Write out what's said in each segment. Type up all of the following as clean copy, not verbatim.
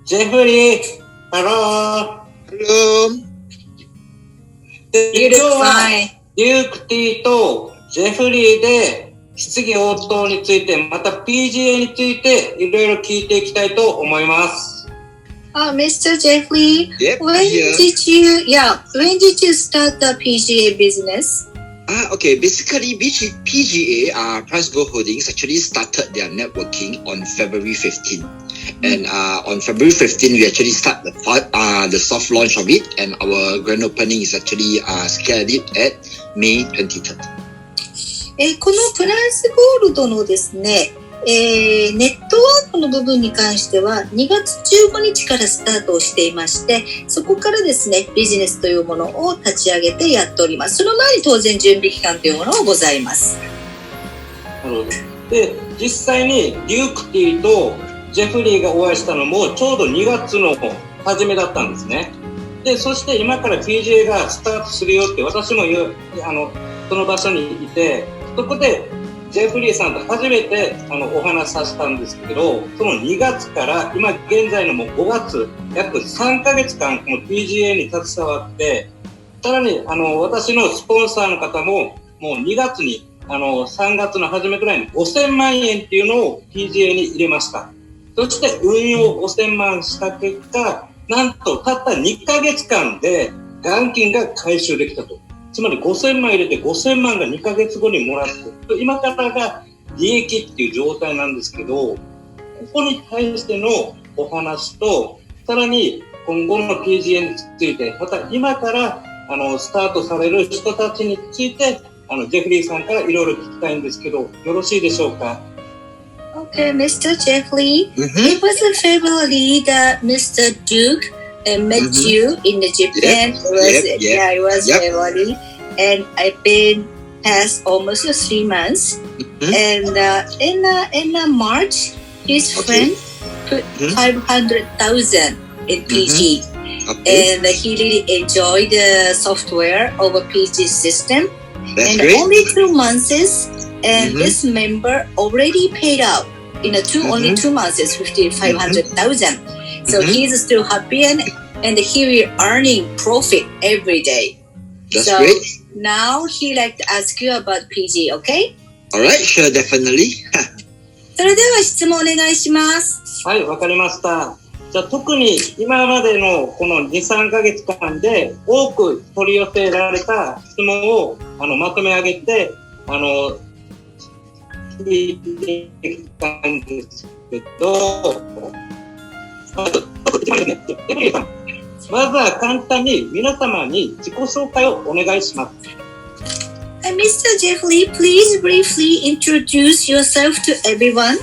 ジェフリー、ハロー。Hello. 今日はデュークティとジェフリーで質疑応答について、また PGA についていろいろ聞いていきたいと思います。Mr. Jeffrey, Yep, when here. when did you start the PGA business? Okay. Basically, PGA, Price Gold Holdings, actually started their networking on February 15. And on February 15, we actually start the soft launch of it. And our grand opening is actually scheduled at May 23rd. このプライスゴールドのですね、ネットワークの部分に関しては2月15日からスタートをしていまして、そこからですね、ビジネスというものを立ち上げてやっております。その前に当然準備期間というものがございます。なるほど。で、実際にデュークティとジェフリーがお会いしたのもちょうど2月の初めだったんですね。で、そして今から PGA がスタートするよって私もその場所にいて、そこでジェフリーさんと初めてお話しさせたんですけど、その2月から今現在のもう5月、約3ヶ月間この PGA に携わって、さらに私のスポンサーの方ももう2月に3月の初めくらいに5000万円っていうのを PGA に入れました。そして運用5000万した結果、なんとたった2ヶ月間で元金が回収できたと。つまり5000万入れて5000万が2ヶ月後にもらって、今からが利益っていう状態なんですけど、ここに対してのお話と、さらに今後の PGA について、また今からスタートされる人たちについて、ジェフリーさんからいろいろ聞きたいんですけど、よろしいでしょうか。Okay, Mr. Jeffrey, it was in February that Mr. Duke met you in the Japan. It was February, and I've been past almost 3 months. And in March, his friend put 500,000 in PG, and he really enjoyed the software of a PG system. That's and great. Only 2 months, and this member already paid out in only 2 months, 500,000. So he's still happy, and he will earning profit every day. That's So great. now he like to ask you about PG, okay? Alright, sure, definitely. それでは質問お願いします。はい、わかりました。じゃあ特に今までのこの2、3ヶ月間で多く取り寄せられた質問をまとめ上げて聞いてきたんですけど、まずは簡単に皆様に自己紹介をお願いします。Mr. Jeffrey, please briefly introduce yourself to everyone.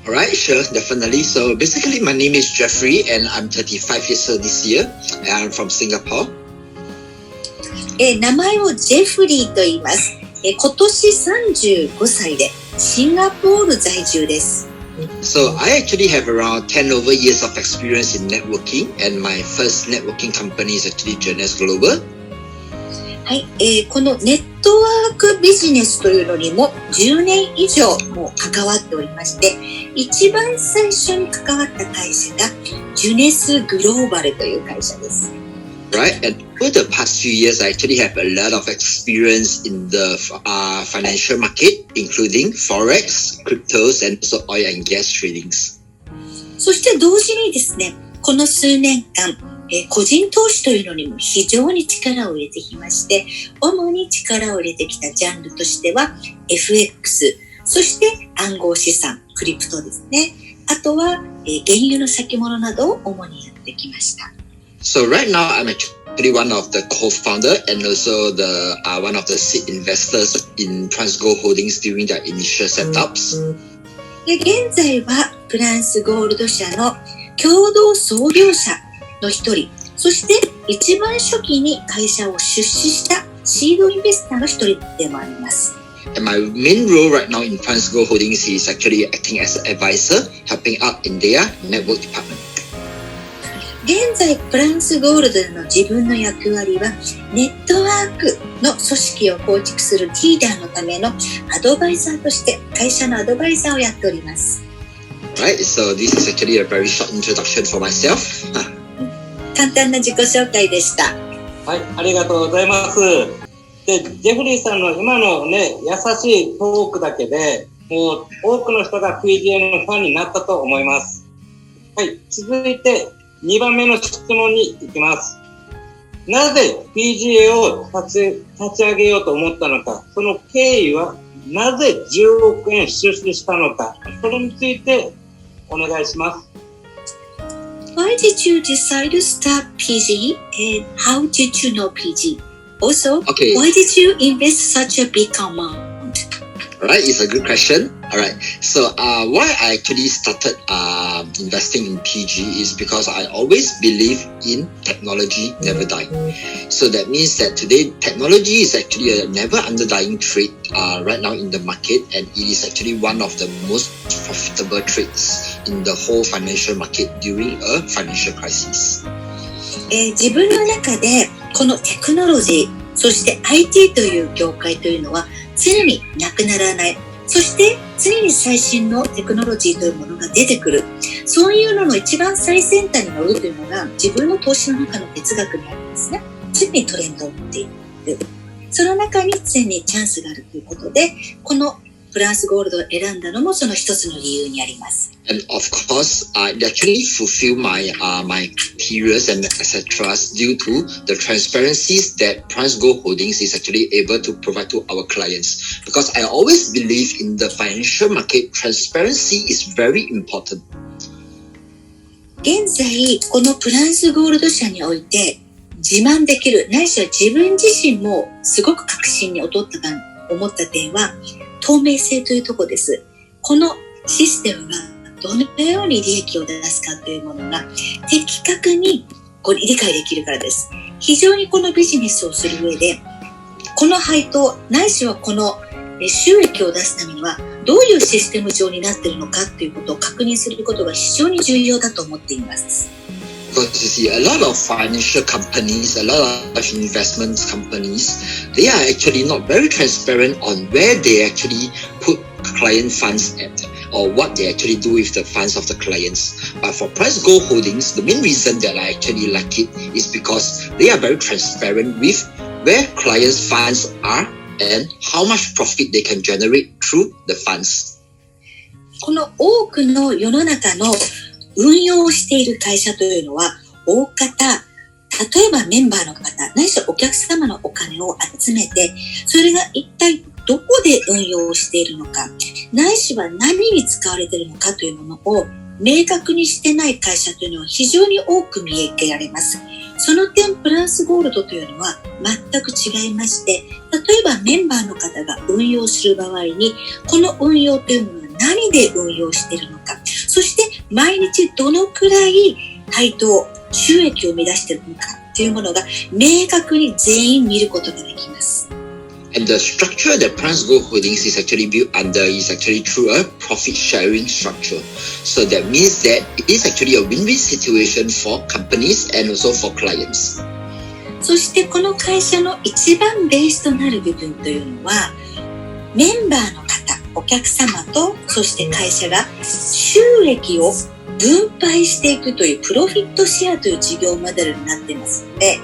Alright, sure, definitely. So basically, my name is Jeffrey, and I'm 35 years old this year, and I'm from Singapore. 名前をジェフリーと言います。今年35歳でシンガポール在住です。So I actually have around 10 over years of experience in networking, and my first networking company is actually Journey Global. はい、このネットワークビジネスというのにも10年以上も関わっておりまして、一番最初に関わった会社がジュネスグローバルという会社です。Right, and over the past few years, I actually have a lot of experience in the financial market, including forex, cryptos, and also oil and gas tradings. そして同時にですね、この数年間、個人投資というのにも非常に力を入れてきまして、主に力を入れてきたジャンルとしては FX、そして暗号資産、クリプトですね。あとは、原油の先物などを主にやってきました。So right now, I'm actually one of the co-founder and also the one of the seed investors in Price Gold Holdings during their initial setups. で、現在はプランスゴールド社の共同創業者の一人、そして一番初期に会社を出資したシードインベスターの一人でもあります。And my main role right now in Price Gold Holdings is actually acting as an advisor, helping out in their network department. 現在プランスゴールドの自分の役割はネットワークの組織を構築するリーダーのためのアドバイザーとして会社のアドバイザーをやっております。Right, so this is actually a very short introduction for myself. 簡単な自己紹介でした。はい、ありがとうございます。で、ジェフリーさんの今のね、優しいトークだけで、もう多くの人が PGA のファンになったと思います。はい、続いて2番目の質問に行きます。なぜ PGA を立ち上げようと思ったのか、その経緯はなぜ10億円出資したのか、それについてお願いします。Why did you decide to start PG and how did you know PG? Also, why did you invest such a big amount? Alright, it's a good question. Alright, so why I actually started investing in PG is because I always believe in technology never die. So that means that today technology is actually a never underdying trade right now in the market, and it is actually one of the most profitable trades in the whole financial market during a financial crisis. 自分の中でこのテクノロジー、そして IT という業界というのは常になくならない。そして常に最新のテクノロジーというものが出てくる。そういうのの一番最先端に乗るというのが自分の投資の中の哲学にあるんですね。常にトレンドを追っている。その中に常にチャンスがあるということで、このフランスゴールドを選んだのもその一つの理由にあります。And of course, I actually fulfill my criteria and etc. due to the transparencies that PriceGo Holdings is actually able to provide to our clients. Because I always believe in the financial market, transparency is very important. 現在、このプランスゴールド社において自慢できる、ないしは自分自身もすごく確信に思った点は、透明性というところです。このシステムがどのように利益を出すかというものが的確に理解できるからです。非常にこのビジネスをする上で、この配当ないしはこの収益を出すためにはどういうシステム上になっているのかということを確認することが非常に重要だと思っています。Because you see, a lot of financial companies, a lot of investment companies, they are actually not very transparent on where they actually put client funds at, or what they actually do with the funds of the clients. But for PriceGo Holdings, the main reason that I actually like it is because they are very transparent with where clients' funds are and how much profit they can generate through the funds. この多くの世の中の運用をしている会社というのは大方、例えばメンバーの方、ないしはお客様のお金を集めて、それが一体どこで運用をしているのか、ないしは何に使われているのかというものを明確にしてない会社というのは非常に多く見受けられます。その点、プランスゴールドというのは全く違いまして、例えばメンバーの方が運用する場合に、この運用というものは何で運用しているのか、そして毎日どのくらい配当、収益を生み出しているのかというものが明確に全員見ることができます。And the structure that PriceGo Holdings is actually built under is actually through a profit sharing structure. So that means that it is actually a win-win situation for companies and also for clients. そしてこの会社の一番ベースとなる部分というのは、メンバーの方、お客様とそして会社が収益を分配していくというプロフィットシェアという事業モデルになっていますので、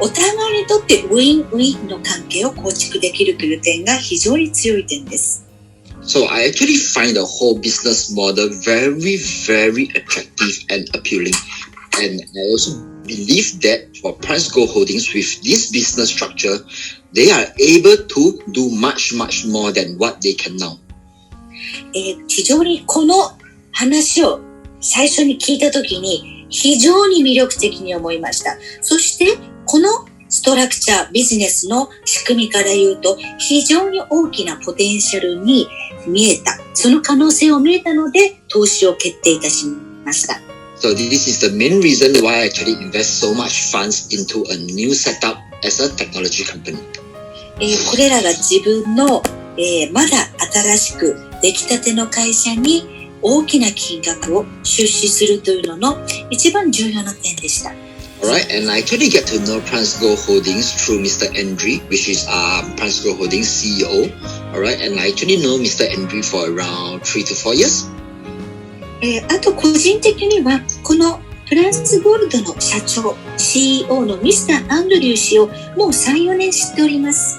お互いにとってウィンウィンの関係を構築できるという点が非常に強い点です。So I actually find the whole business model very, very attractive and appealing. And I also believe that for PriceGo Holdings with this business structure, they are able to do much, much more than what they can now. 非常にこの話を最初に聞いたときに非常に魅力的に思いました。そしてこのストラクチャー、ビジネスの仕組みから言うと非常に大きなポテンシャルに見えた。その可能性を見えたので投資を決定いたしました。So this is the main reason why I actually invest so much funds into a new setup as a technology company. これらが自分の、まだ新しく出来たての会社に大きな金額を出資するというのの一番重要な点でした。Alright, and I actually get to know PriceGo Holdings through Mr. Andre, which is PriceGo Holdings CEO. Alright, and I actually know Mr. Andre for around 3 to 4 years. あと個人的にはこのトランスゴールドの社長 CEO のミスター・アンドリュー氏をもう 3,4 年知っております。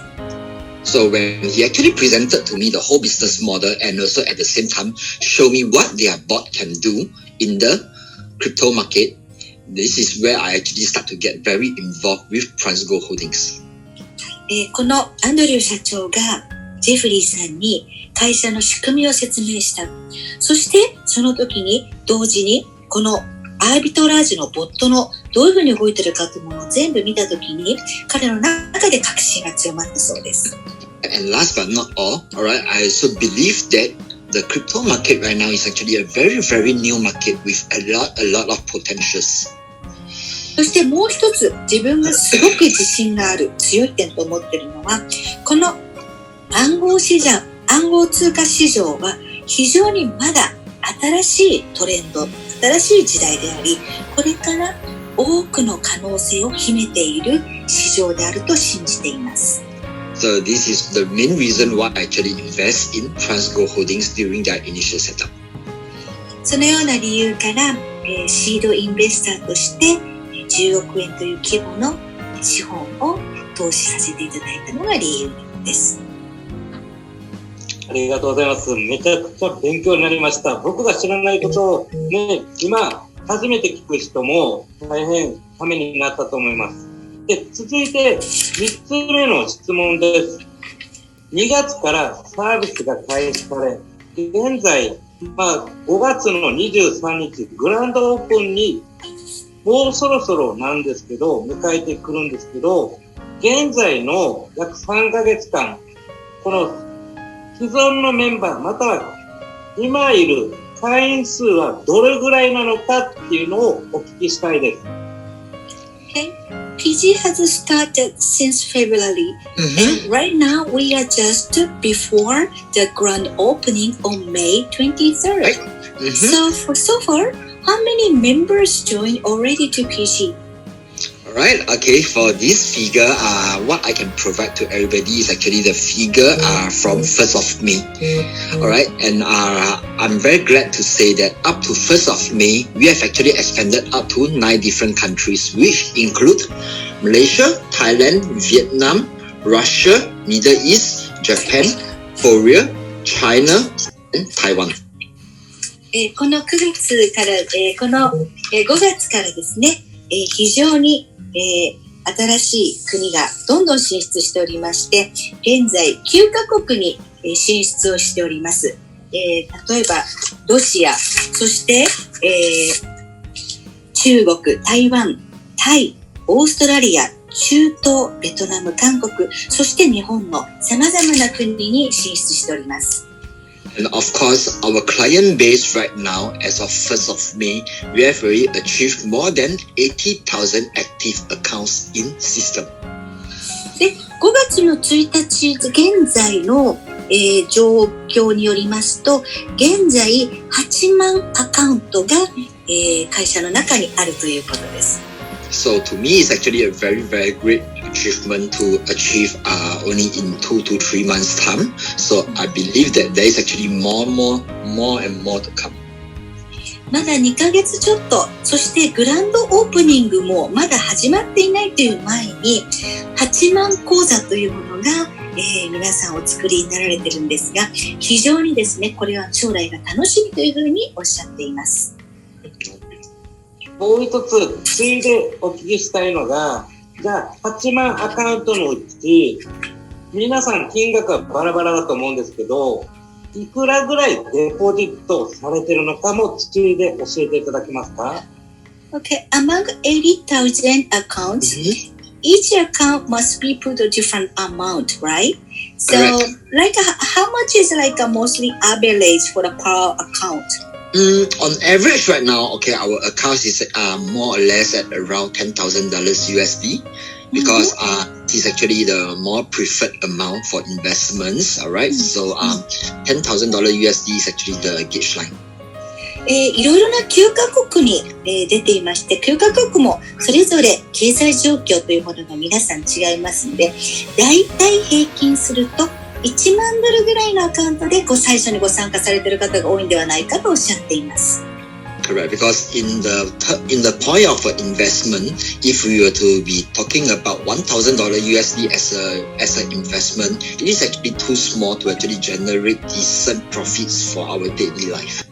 So when he actually presented to me the whole business model and also at the same time show me what their bot can do in the crypto market, this is where I actually start to get very involved with TransGo Holdings. このアンドリュー社長がジェフリーさんに会社の仕組みを説明した。そしてその時に同時にこのアービトラージュのボットのどういうふうに動いてるかというものを全部見た時に彼の中で確信が強まったそうです。And last but not all, alright, I also believe that the crypto market right now is actually a very, very new market with a lot of potentials. そしてもう一つ自分がすごく自信がある強い点と思っているのはこの暗号通貨市場は非常にまだ新しいトレンド、新しい時代であり、これから多くの可能性を秘めている市場であると信じています。So this is the main reason why I actually invest in TransGo Holdings during their initial setup. そのような理由から、シードインベスターとして10億円という規模の資本を投資させていただいたのが理由です。ありがとうございます。めちゃくちゃ勉強になりました。僕が知らないことをね、今初めて聞く人も大変ためになったと思います。で、続いて3つ目の質問です。2月からサービスが開始され、現在、5月の23日、グランドオープンにもうそろそろなんですけど、迎えてくるんですけど、現在の約3ヶ月間、この既存のメンバー、または今いる会員数はどれぐらいなのかっていうのをお聞きしたいです。Okay. PG has started since February, and right now we are just before the grand opening on May 23rd. So far, how many members joined already to PG? Alright, okay, for this figure, what I can provide to everybody is actually the figure from 1st of May. Alright, and I'm very glad to say that up to 1st of May, we have actually expanded up to 9 different countries, which include Malaysia, Thailand, Vietnam, Russia, Middle East, Japan, Korea, China, and Taiwan. この9月から、この5月からですね、非常に新しい国がどんどん進出しておりまして、現在9カ国に進出をしております。例えばロシア、そして、中国、台湾、タイ、オーストラリア、中東、ベトナム、韓国、そして日本の様々な国に進出しております。And of course, our client base right now, as of 1st of May, we have already achieved more than 80,000 active accounts in system. で、5月の1日、現在の、状況によりますと、現在8万アカウントが、会社の中にあるということです。So to me, it's actually a very, very great achievement to achieve only in 2 to 3 months time. So I believe that there is actually more and more to come. まだ2ヶ月ちょっと、そしてグランドオープニングもまだ始まっていないという前に、8万口座というものが、皆さんお作りになられてるんですが、非常にですね、これは将来が楽しみというふうにおっしゃっています。もう一つ、ついでお聞きしたいのが、じゃあ、8万アカウントのうち、皆さん金額はバラバラだと思うんですけど、いくらぐらいデポジットされてるのかもついで教えていただけますか？ Okay, among 80,000 accounts, each account must be put a different amount, right? So, like, how much is like a mostly average for a per account? On average right now, okay, our account is more or less at around $10,000 USD because it's actually the more preferred amount for investments, alright? So $10,000 USD is actually the gauge line. いろいろな9カ国に、出ていまして、9カ国もそれぞれ経済状況というものが皆さん違いますので、だいたい平均すると1万ドルぐらいのアカウントで最初にご参加されている方が多いんではないかとおっしゃっています。Correct, because in the point of investment, if we were to be talking about $1,000 USD as an investment, it is actually too small to actually generate decent profits for our daily life.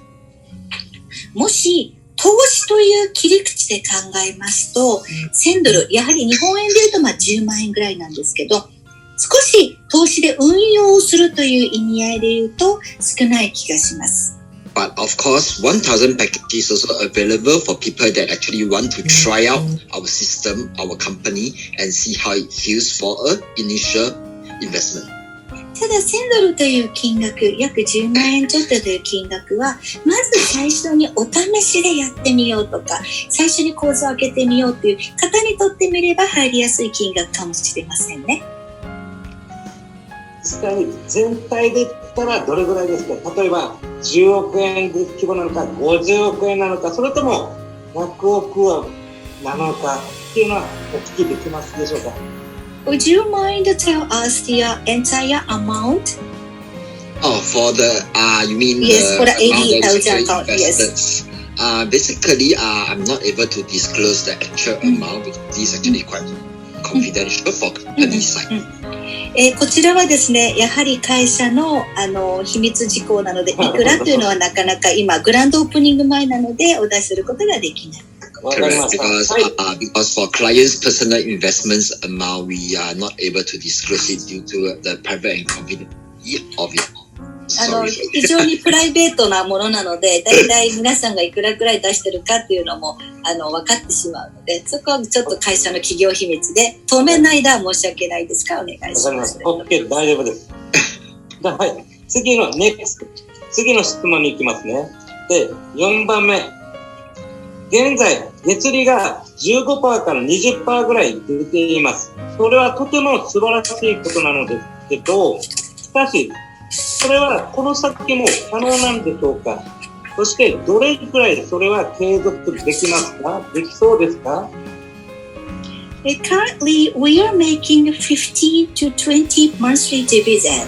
もし投資という切り口で考えますと、1000ドル、やはり日本円でいうと10万円ぐらいなんですけど、少し投資で運用をするという意味合いでいうと少ない気がします。But of course, 1,000 package is also available for people that actually want to try out our system, our company, and see how it feels for an initial investment. ただ1000ドルという金額、約10万円ちょっとという金額は、まず最初にお試しでやってみようとか、最初に口座を開けてみようという方にとってみれば入りやすい金額かもしれませんね。実際に全体で言ったらどれぐらいですか？例えば10億円規模なのか、50億円なのか、それとも100億なのかっていうのはお聞きできますでしょうか？ Would you mind to tell us the entire amount? Oh, for the you mean yes, the for the amount that is 80,000 actually account, invested? Yes. Basically, I'm not able to disclose the actual amount because this is actually quite confidential for company side. こちらはですね、やはり会社の秘密事項なので、いくらというのはなかなか今グランドオープニング前なのでお出しすることができない。Correct, because for clients' personal investments amount, we are not able to disclose it due to the private and confidentiality of it. 非常にプライベートなものなので、だいたい皆さんがいくらくらい出してるかっていうのも分かってしまうので、そこはちょっと会社の企業秘密で、当面の間は申し訳ないですからお願いします。OK、大丈夫です。じゃあ、はい。次の質問に行きますね。で、4番目。現在、月利が 15% から 20% ぐらい出ています。それはとても素晴らしいことなのですけど、しかし、それはこの先も可能なんでしょうか？そしてどれくらいそれは継続できますか？できそうですか？ Currently, we are making 15 to 20 monthly dividend.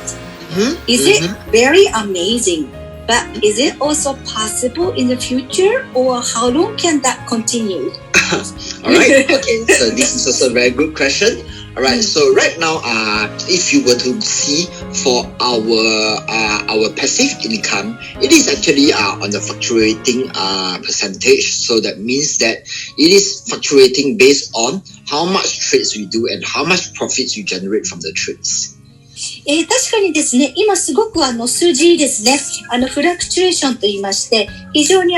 Is it very amazing? But is it also possible in the future, or how long can that continue? All right. Okay. So this is also a very good question. All right. So right now, if you were to see for our passive income, it is actually on the fluctuating percentage. So that means that it is fluctuating based on how much trades we do and how much profits we generate from the trades. 確かにですね、今すごく数字ですね、フラクチュエーションと言いまして、非常に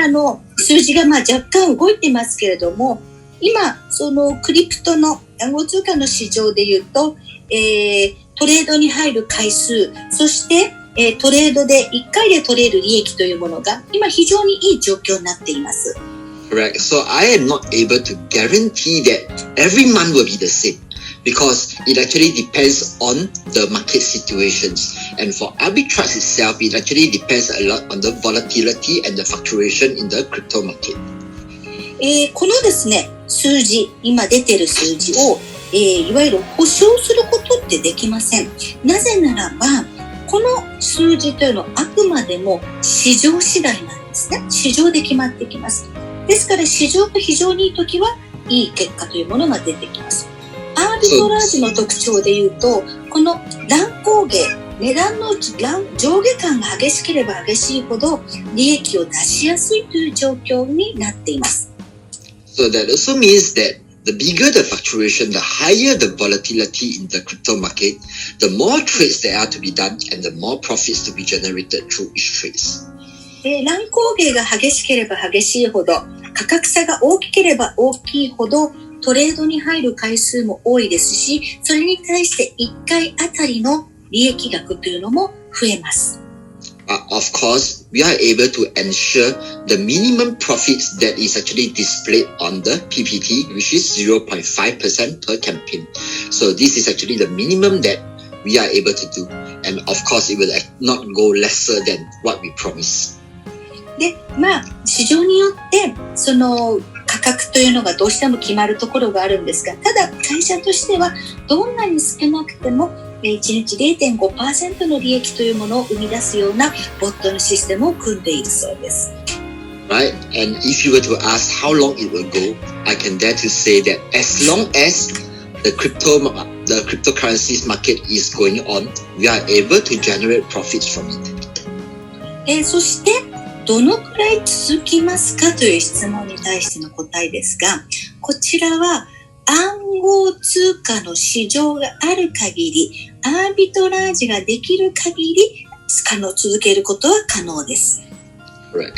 数字が若干動いてますけれども、今、そのクリプトの暗号通貨の市場でいうと、トレードに入る回数、そして、トレードで1回で取れる利益というものが今非常にいい状況になっています。Correct. So I am not able to guarantee that every month will be the same.Because it actually depends on the market situations. And for arbitrage itself, it actually depends a lot on the volatility and the fluctuation in the crypto market. このですね、数字、今出てる数字を、いわゆる保証することってできません。なぜならば、この数字というのはあくまでも市場次第なんですね。市場で決まってきます。ですから市場が非常にいいときはいい結果というものが出てきます。アービトラージの特徴でいうと、この乱高下、値段の上下感が激しければ激しいほど利益を出しやすいという状況になっています。So that also means that the bigger the fluctuation, the higher the volatility in the crypto market, the more trades there are to be done and the more profits to be generated through each trades. 乱高下が激しければ激しいほど、価格差が大きければ大きいほど、トレードに入る回数も多いですし、それに対して1回あたりの利益額というのも増えます。Of course, we are able to ensure the minimum profits that is actually displayed on the PPT, which is 0.5% per campaign. So this is actually the minimum that we are able to do. And of course, it will not go lesser than what we promise. で、市場によってその価格というのがどうしても決まるところがあるんですが、ただ会社としてはどんなに少なくても1日 0.5% の利益というものを生み出すようなボットのシステムを組んでいるそうです。Right? And if you were to ask how long it will go, I can dare to say that as long as the cryptocurrencies market is going on, we are able to generate profits from it. そしてどのくらい続きますかという質問に対しての答えですが、こちらは暗号通貨の市場がある限り、アービトラージができる限り続けることは可能です。Right.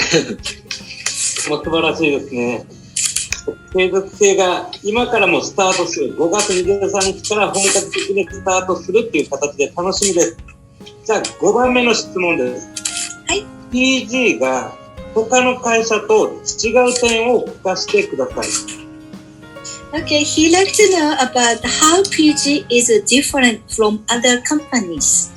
素晴らしいですね。継続性が今からもスタートする。5月23日から本格的にスタートするっていう形で楽しみです。じゃあ5番目の質問です。はい。PG が他の会社と違う点を聞かせてください。Okay, he'd like to know about how PG is different from other companies.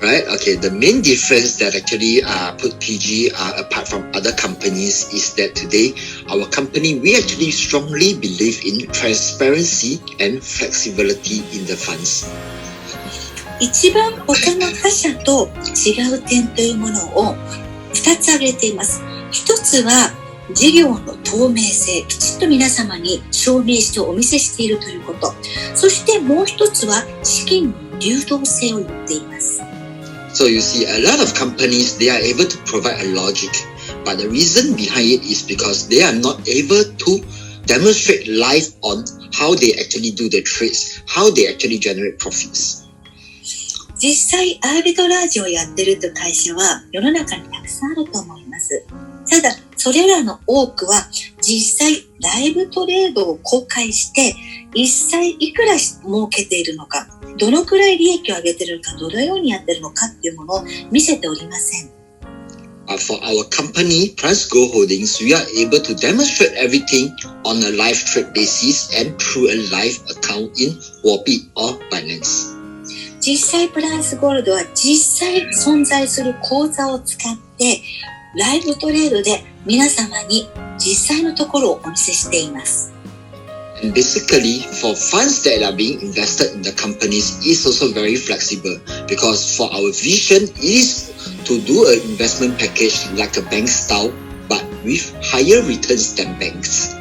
Right. Okay. The main difference that actually put PG apart from other companies is that today our company we actually strongly believe in transparency and flexibility in the funds. 一番他の他社と違う点というものを2つ挙げています。一つは事業の透明性、きちっと皆様に証明してお見せしているということ。そしてもう一つは資金の流動性を言っています。So you see, a lot of companies, they are able to provide a logic, but the reason behind it is because they are not able to demonstrate live on how they actually do the trades, how they actually generate profits. 実際アービトラージをやってるという会社は世の中にたくさんあると思います。ただそれらの多くは実際ライブトレードを公開して実際いくら儲けているのか、どのくらい利益を上げているのか、どのようにやっているのかっていうものを見せておりません。For our company, PriceGo Holdings, we are able to demonstrate everything on a live trade basis and through a live account in Huobi or Binance. 実際プライスゴールドは実際存在する口座を使ってライブトレードで皆様に実際のところをお見せしています。And basically, for funds that are being invested in the companies is also very flexible because for our vision it is to do an investment package like a bank style but with higher returns than banks.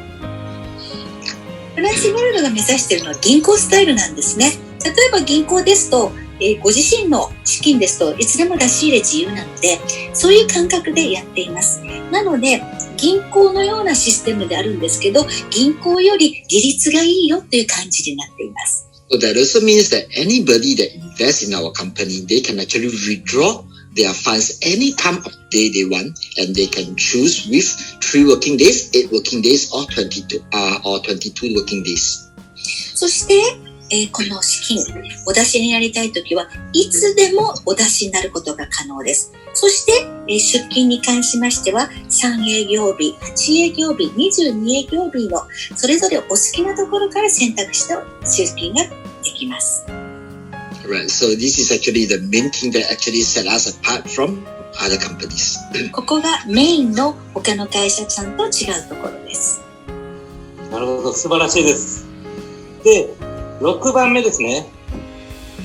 プライスゴールドが目指しているのは銀行スタイルなんですね。例えば銀行ですと、ご自身の資金ですといつでも出し入れ自由なので、そういう感覚でやっています。なので銀行のようなシステムであるんですけど、銀行より利率がいいよという感じになっています。So that also means that anybody that invests in our company, they can actually withdraw their funds any time of day they want, and they can choose with 3 working days, 8 working days, or 22 working days. そしてこの資金お出しになりたいときはいつでもお出しになることが可能です。そして出金に関しましては3営業日、8営業日、22営業日のそれぞれお好きなところから選択した出金ができます。Right, so this is actually the main thing that actually set us apart from other companies. ここがメインの他の会社さんと違うところです。なるほど、素晴らしいです。で6番目ですね。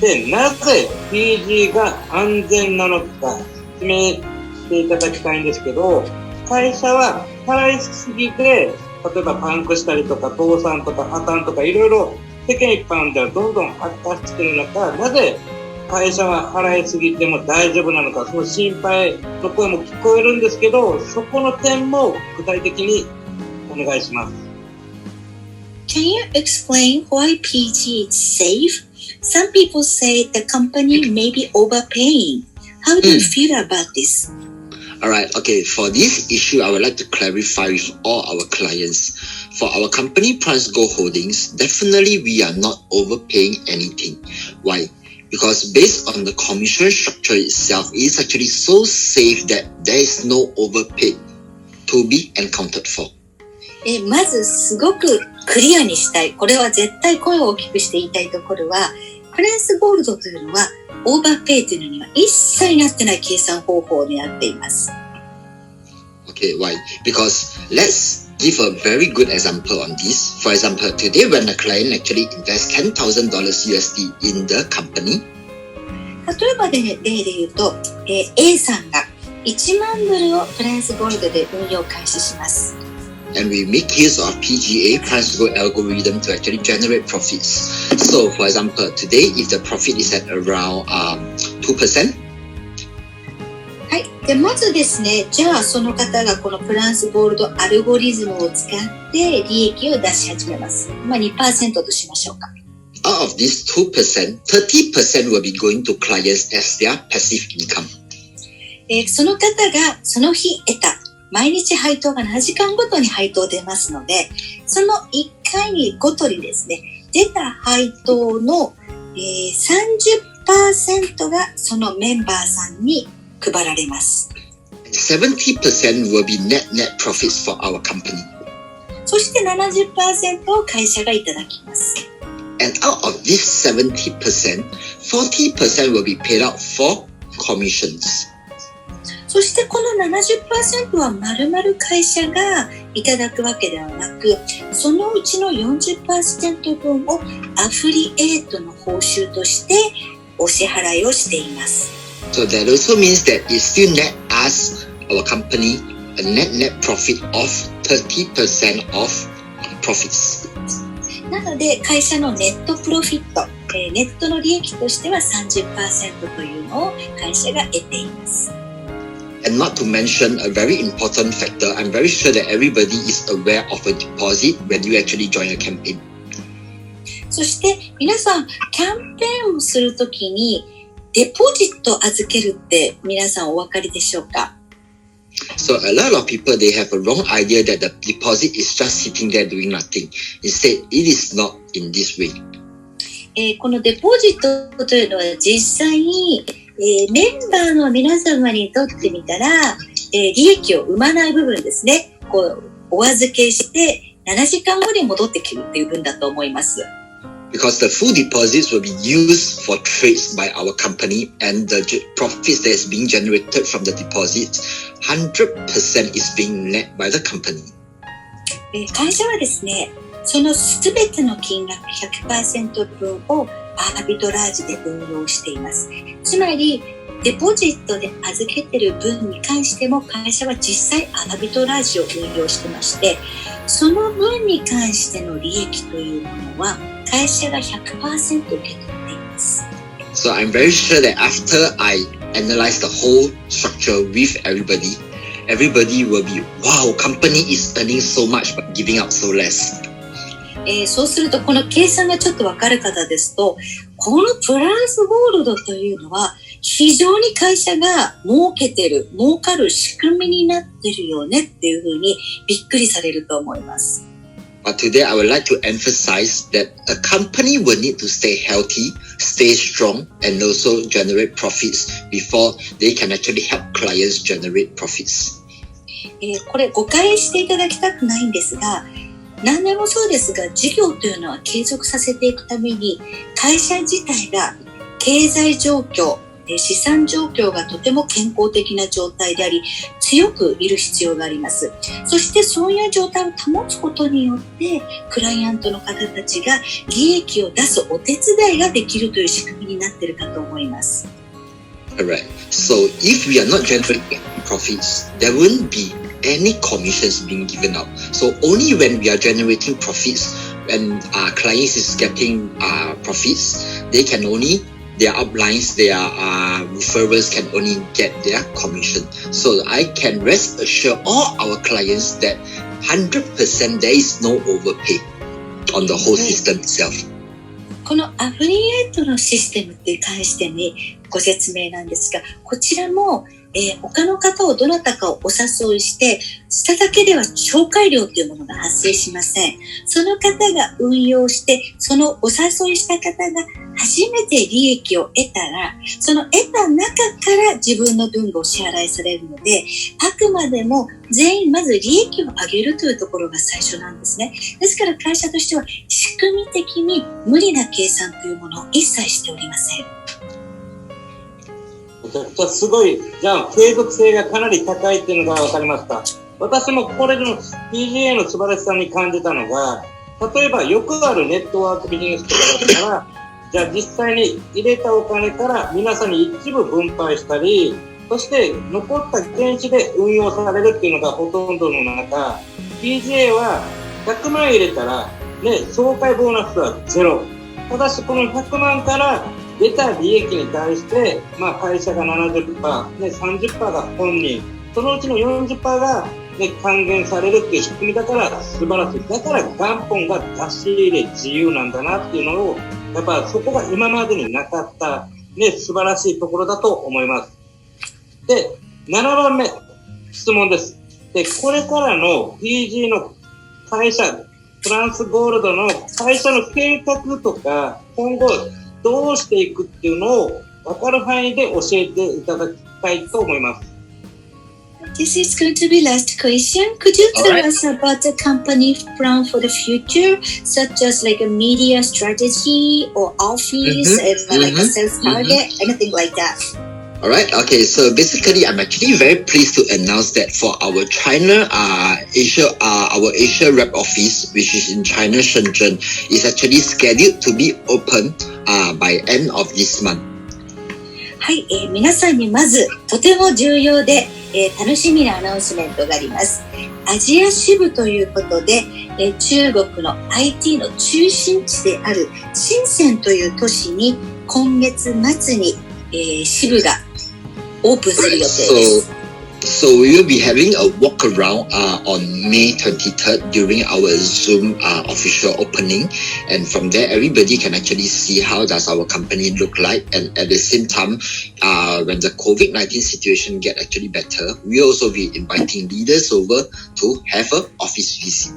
で、なぜ PG が安全なのか説明していただきたいんですけど、会社は払いすぎて、例えばパンクしたりとか倒産とか破綻とかいろいろ世間一般ではどんどん悪化している中、なぜ会社は払いすぎても大丈夫なのか、その心配の声も聞こえるんですけど、そこの点も具体的にお願いします。Can you explain why PG is safe? Some people say the company may be overpaying. How do you feel about this? Alright, okay, for this issue, I would like to clarify with all our clients. For our company, PriceGo Holdings, definitely we are not overpaying anything. Why? Because based on the commission structure itself, it is actually so safe that there is no overpay to be accounted for. まずすごくクリアにしたい。これは絶対声を大きくして言いたいところは、プライスゴールドというのはオーバーペイというのには一切なってない計算方法になっています。Okay, why? Because let's give a very good example on this. For example, today when a client actually invests $10,000 USD in the company, 例えばで、例で言うと、A さんが1万ドルをプランスゴールドで運用開始します。And we make use of PGA price goal algorithm to actually generate profits. So, for example, today if the profit is at around 2%. はい。で、まずですね、じゃあその方がこのプランスゴールドアルゴリズムを使って利益を出し始めます。2% としましょうか。Out of this 2%, 30% will be going to clients as their passive income. その方がその日得た毎日配当が7時間ごとに配当出ますので、その1回にごとにですね、出た配当の、30% がそのメンバーさんに配られます。70% will be net profits for our company. そして 70% を会社がいただきます。And out of this 70%, 40% will be paid out for commissions. そしてこの 70% は丸々会社がいただくわけではなく、そのうちの 40% 分をアフリエイトの報酬としてお支払いをしています。So that also means that it still net us, our company, a net profit of 30% of profits. なので会社のネットプロフィット、ネットの利益としては 30% というのを会社が得ています。And not to mention a very important factor, I'm very sure that everybody is aware of a deposit when you actually join a campaign. そして皆さんキャンペーンをするときにデポジット預けるって皆さんお分かりでしょうか？ So a lot of people, they have a wrong idea that the deposit is just sitting there doing nothing. Instead, it is not in this way. このデポジットというのは実際にメンバーの皆様にとってみたら、利益を生まない部分ですね。お預けして7時間後に戻ってくるっていう分だと思います。Because the full deposits will be used for trades by our company and the profits that is being generated from the deposits, 100% is being net by the company. 会社はですね、そのすべての金額 100% 分をアービトラージで運用しています。つまりデポジットで預けている分に関しても会社は実際アービトラージを運用してまして、その分に関しての利益というものは会社が 100% 受け取っています。So I'm very sure that after I analyze the whole structure with everybody will be, wow, company is earning so much but giving out so less. そうするとこの計算がちょっと分かる方ですと、このプランスゴールドというのは非常に会社が儲かる仕組みになってるよねっていうふうにびっくりされると思います。But today I would like to emphasize that a company will need to stay healthy, stay strong, and also generate profits before they can actually help clients generate profits. これ誤解していただきたくないんですが、何でもそうですが、事業というのは継続させていくために会社自体が経済状況、資産状況がとても健康的な状態であり、強くいる必要があります。そしてそういう状態を保つことによってクライアントの方たちが利益を出すお手伝いができるという仕組みになっているかと思います。Alright. So if we are not generating profits, there won't be any commissions being given out. So only when we are generating profits, when our clients is getting profits, they can only, their uplines, their referrals can only get their commission. So I can rest assure all our clients that 100% there is no overpay on the whole system itself. このアフリエイトのシステムって関してにご説明なんですが、こちらも他の方をどなたかをお誘いしただけでは紹介料というものが発生しません。その方が運用して、そのお誘いした方が初めて利益を得たら、その得た中から自分の分がお支払いされるので、あくまでも全員まず利益を上げるというところが最初なんですね。ですから会社としては仕組み的に無理な計算というものを一切しておりません。めちゃくちゃすごい、じゃあ継続性がかなり高いっていうのが分かりました。私もこれの PGA の素晴らしさに感じたのが、例えばよくあるネットワークビジネスとかだったら、じゃあ実際に入れたお金から皆さんに一部分配したり、そして残った原資で運用されるっていうのがほとんどの中、PGA は100万入れたら、ね、総会ボーナスはゼロ。ただしこの100万から出た利益に対して、会社が 70%、ね、30% が本人、そのうちの 40% が、ね、還元されるっていう仕組みだから素晴らしい。だから元本が出し入れ自由なんだなっていうのを、やっぱそこが今までになかった、ね、素晴らしいところだと思います。で、7番目、質問です。で、これからの PG の会社、フランスゴールドの会社の計画とか、今後どうしていくっていうのを分かる範囲で教えていただきたいと思います。This is going to be last question. Could you tell us about the company plan for the future, such as like a media strategy or office and like a sales target, anything like that? Alright, okay, so basically I'm actually very pleased to announce that for our China our Asia rep office, which is in China, Shenzhen, is actually scheduled to be open by end of this month. はい、皆さんにまずとても重要で、楽しみなアナウンスメントがあります。アジア支部ということで、中国の IT の中心地である深センという都市に今月末に、支部がオープンする予定です。So we will be having a walk around on May 23rd during our Zoom official opening, and from there everybody can actually see how does our company look like, and at the same time when the COVID-19 situation get actually better, we also be inviting leaders over to have a office visit.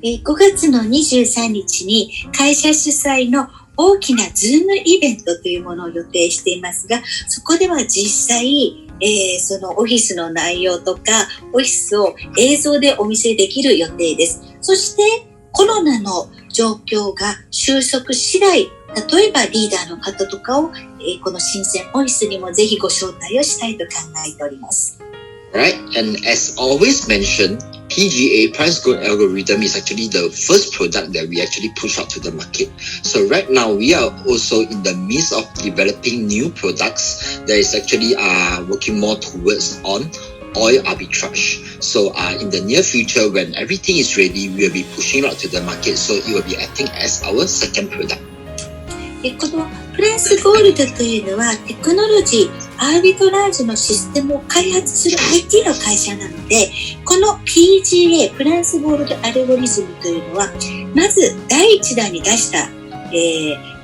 5月の23日に会社主催の大きなズームイベントというものを予定していますが、そこでは実際そのオフィスの内容とかオフィスを映像でお見せできる予定です。そしてコロナの状況が収束次第、例えばリーダーの方とかを、この深センオフィスにもぜひご招待をしたいと考えております。Right, and as always mentioned, PGA price growth algorithm is actually the first product that we actually push out to the market. So right now we are also in the midst of developing new products that is actually working more towards on oil arbitrage. So in the near future, when everything is ready, we will be pushing out to the market. So it will be acting as our second product. このフランスゴールドというのはテクノロジー、アービトラージュのシステムを開発する IT の会社なので、この PGA、フランスゴールドアルゴリズムというのは、まず第一弾に出した、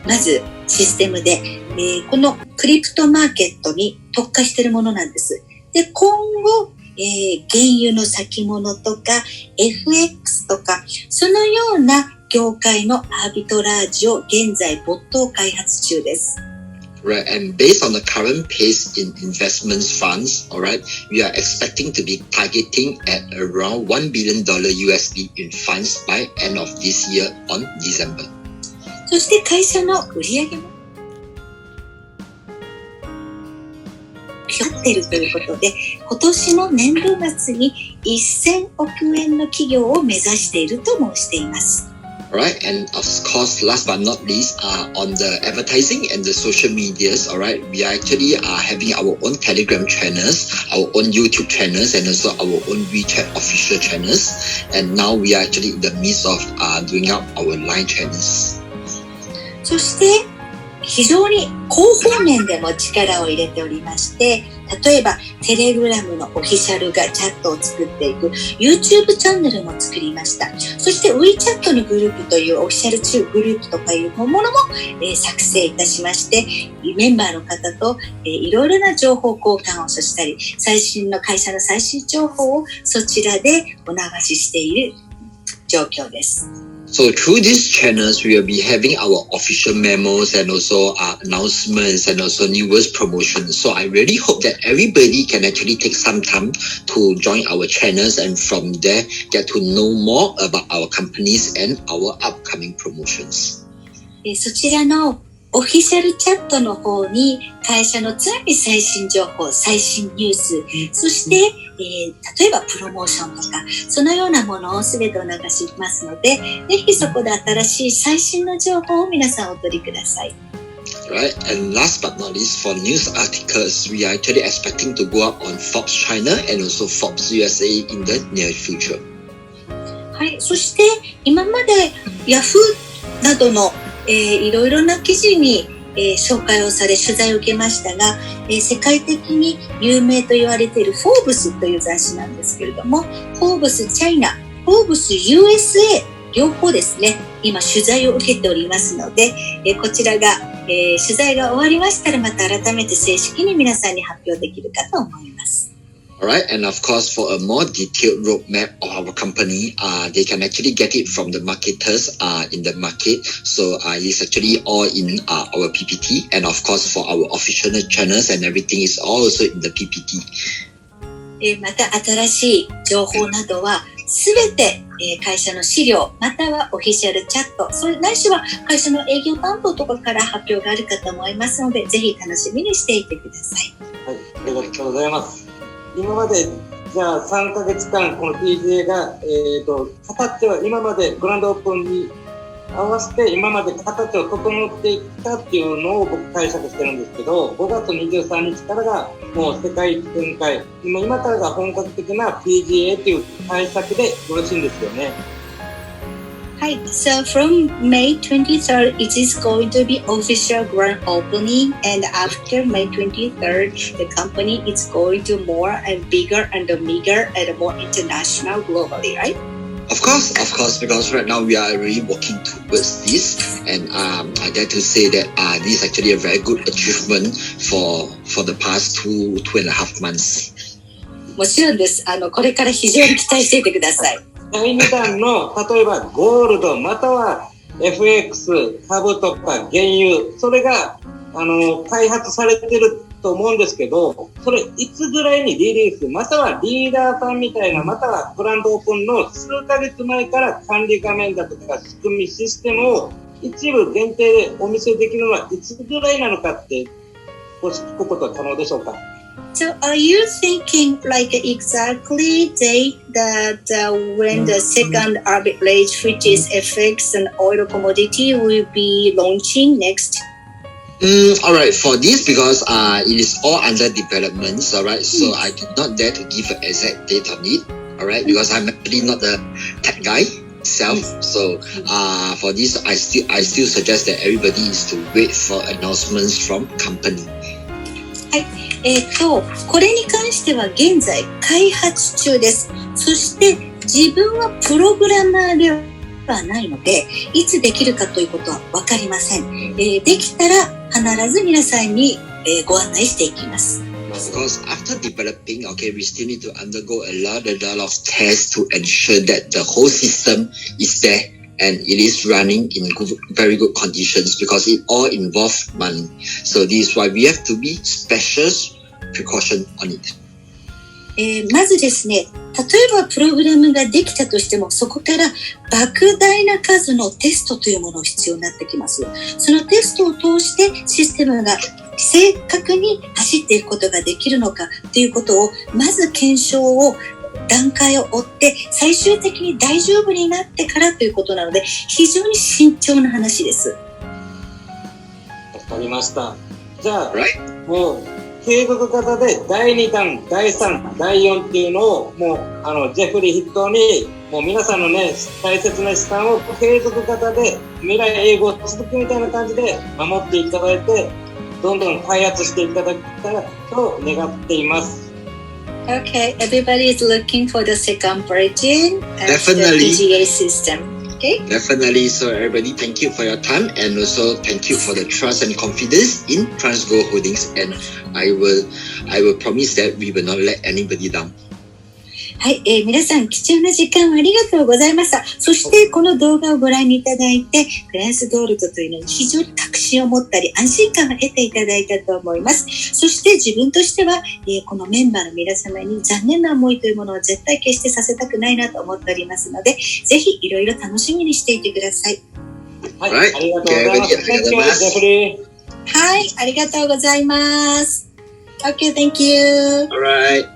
まずシステムで、このクリプトマーケットに特化しているものなんです。で、今後、原油の先物とか FX とか、そのような業界のアービトラージを現在没頭開発中です。Right, and based on the current pace in investments funds, alright, we are expecting to be targeting at around $1 billion USD in funds by end of this year on December. そして会社の売上もなっているということで、今年の年度末に1000億円の企業を目指していると申しています。Alright, and of course, last but not least, on the advertising and the social medias, alright, we are actually having our own Telegram channels, our own YouTube channels, and also our own WeChat official channels. And now we are actually in the midst of doing out our line channels. そして非常に広報面でも力を入れておりまして、例えばテレグラムのオフィシャルがチャットを作っていく YouTube チャンネルも作りました。そして WeChat のグループというオフィシャルグループとかいうものも、作成いたしまして、メンバーの方と、いろいろな情報交換をしたり、最新の会社の最新情報をそちらでお流ししている状況です。So through these channels, we will be having our official memos and also announcements and also newest promotions. So I really hope that everybody can actually take some time to join our channels and from there get to know more about our companies and our upcoming promotions. そちらのオフィシャルチャットの方に会社の常に最新情報、最新ニュース、そして例えばプロモーションとか、そのようなものを全てお流しますので、ぜひそこで新しい最新の情報を皆さんお取りください。Right, and last but not least, for news articles, we are actually expecting to go up on Forbes China and also Forbes USA in the near future. はい、そして今までヤフーなどの、いろいろな記事に、紹介をされ取材を受けましたが、世界的に有名と言われているフォーブスという雑誌なんですけれども、フォーブスチャイナ、フォーブス USA 両方ですね、今取材を受けておりますので、こちらが、取材が終わりましたらまた改めて正式に皆さんに発表できるかと思います。Alright, and of course, for a more detailed roadmap of our company, they can actually get it from the marketers in the market. So it's actually all in our PPT, and of course, for our official channels and everything is also in the PPT. また新しい情報などはすべて会社の資料またはオフィシャルチャット、それないしは会社の営業担当とかから発表があるかと思いますので、ぜひ楽しみにしていてください。はい、ありがとうございます。今までじゃあ3ヶ月間この PGA が、形は今までグランドオープンに合わせて今まで形を整っていったっていうのを僕解釈してるんですけど、5月23日からがもう世界展開、今からが本格的な PGA っていう解釈でよろしいんですよね。はい、so from May 23rd, it is going to be official grand opening, and after May 23rd, the company is going to more and bigger and bigger and more international globally, right? Of course, because right now we are really working towards this, and I dare to say that this is actually a very good achievement for the past 2.5 months. もちろんです。これから非常に期待していてください。第2弾の例えばゴールドまたは FX 株とか原油、それが開発されてると思うんですけど、それいつぐらいにリリースまたはリーダーさんみたいなまたはグランドオープンの数ヶ月前から管理画面だとか仕組みシステムを一部限定でお見せできるのはいつぐらいなのかって少し聞くことは可能でしょうか。So are you thinking like exactly date that when the second arbitrage, which is FX and oil commodity, will be launching next? Alright, for this because it is all under development, alright, so I do not dare to give an exact date on it, alright, because I'm actually not the tech guy itself, so for this I still suggest that everybody is to wait for announcements from company. はい、これに関しては現在開発中です。そして自分はプログラマーではないので、いつできるかということは分かりません。できたら必ず皆さんに、ご案内していきます。Because after developing, okay, we still need to undergo a lot of tests to ensure that the whole system is there and it is running in very good conditions because it all involves money. So this is why we have to be special precaution on it. まずですね、例えばプログラムができたとしても、そこから莫大な数のテストというものが必要になってきます。そのテストを通してシステムが正確に走っていくことができるのかということを、まず検証を段階を追って最終的に大丈夫になってからということなので、非常に慎重な話です。わかりました。じゃあ、もう継続型で第2弾、第3、第4っていうのをもうジェフリー筆頭にもう皆さんのね大切な資産を継続型で未来永劫続くみたいな感じで守っていただいて、どんどん開発していただけたらと願っています。Okay, everybody is looking for the second version of Definitely. the PGA system. Okay? Definitely. So everybody, thank you for your time and also thank you for the trust and confidence in TransGo Holdings. And I will promise that we will not let anybody down. はい、皆さん貴重な時間をありがとうございました。そしてこの動画をご覧いただいて、フランスゴールドというのに非常に確信を持ったり安心感を得ていただいたと思います。そして自分としては、このメンバーの皆様に残念な思いというものを絶対決してさせたくないなと思っておりますので、ぜひいろいろ楽しみにしていてください。はい、ありがとうございます。はい、ありがとうございます。Okay, thank you. Alright.